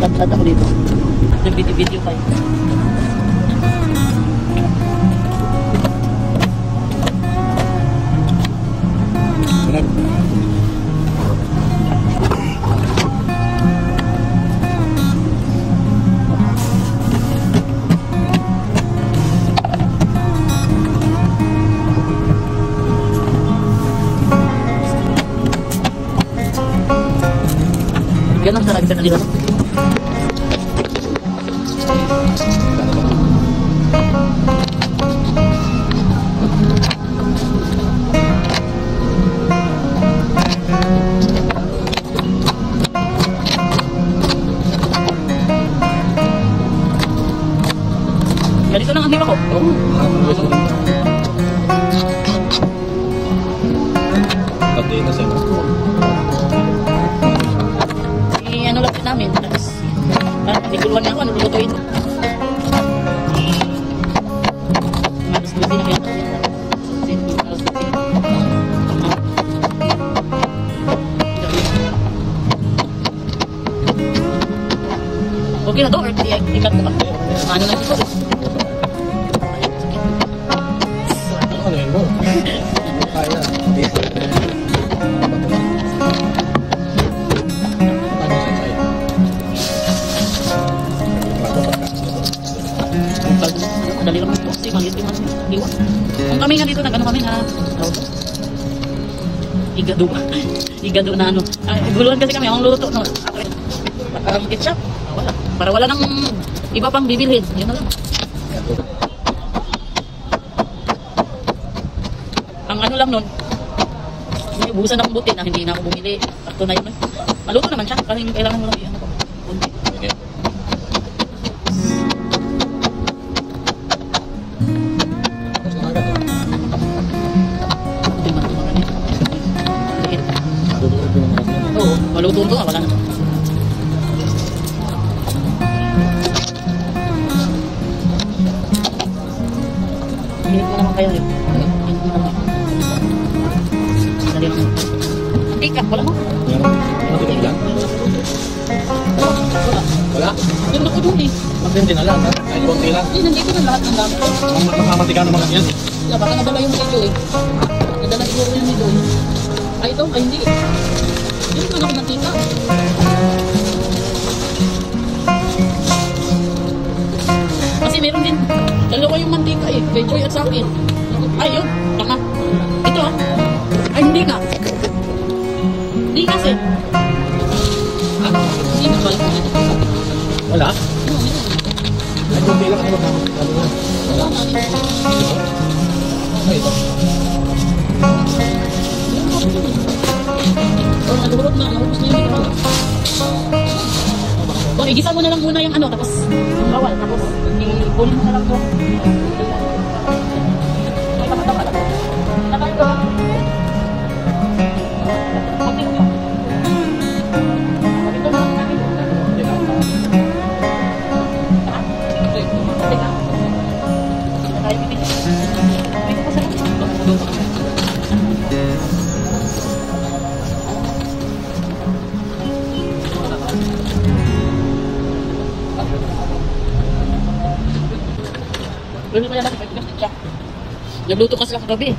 Naglalad ako dito. Nag-video kayo. Ganun sa lagi sa kanila. Ganito lang ang hiwa ko. Pati na sa'yo. Ano lang namin, tapos naguluhan niya ako, ano lulutuin. Malas na din yan. Okay na to, or ikat ko pa. Ano na ito? Ano yun mo? Kaya. Dali lang po kasi maliit yung diwa. Kung kami nga dito, nag-ano kami na igado na ano. Guluhan kasi kami, akong luluto. No? Parang ketchup. Wala. Para wala nang iba pang bibilhin. Yun na lang. Ang ano lang nun, may ubusan akong buti na hindi na ako bumili. Parto na yun. Maluto naman siya. Kasi kailangan mo lang yan. Bunti. Okay. Oo, maluto ito. Wala na. Hinit mo naman kayo. Hinit mo naman. Dali lang. Tikap, wala mo? Ano tingin lang? Wala? Yung ako dun eh. Magpindi na lang. Ay, konti lang. Nandito na lahat ng dami. Ang makamatikan naman yan. Wala, baka nadala yung video eh. Nadala siguro yung video eh. Ay, ito? Ay, hindi. Yung ano ko mantika. Kasi meron din. Dalawa yung mantika eh. Kay Joy at sa akin. Ay, yun. Tama. Ito ah. Ay, hindi nga. Hindi kasi. Hindi nga balik mo dito. Wala? Ay, konti lang. Wala na. Ay, ito. Oh, nagurot na. Nagurot na yun. Oh, igisa mo na lang muna yung ano. Tapos, yung bawal. Tapos, i-punin mo na lang po. Ay, kapatawa lang. Nakaliwa. Nagluto kasi ako kagabi.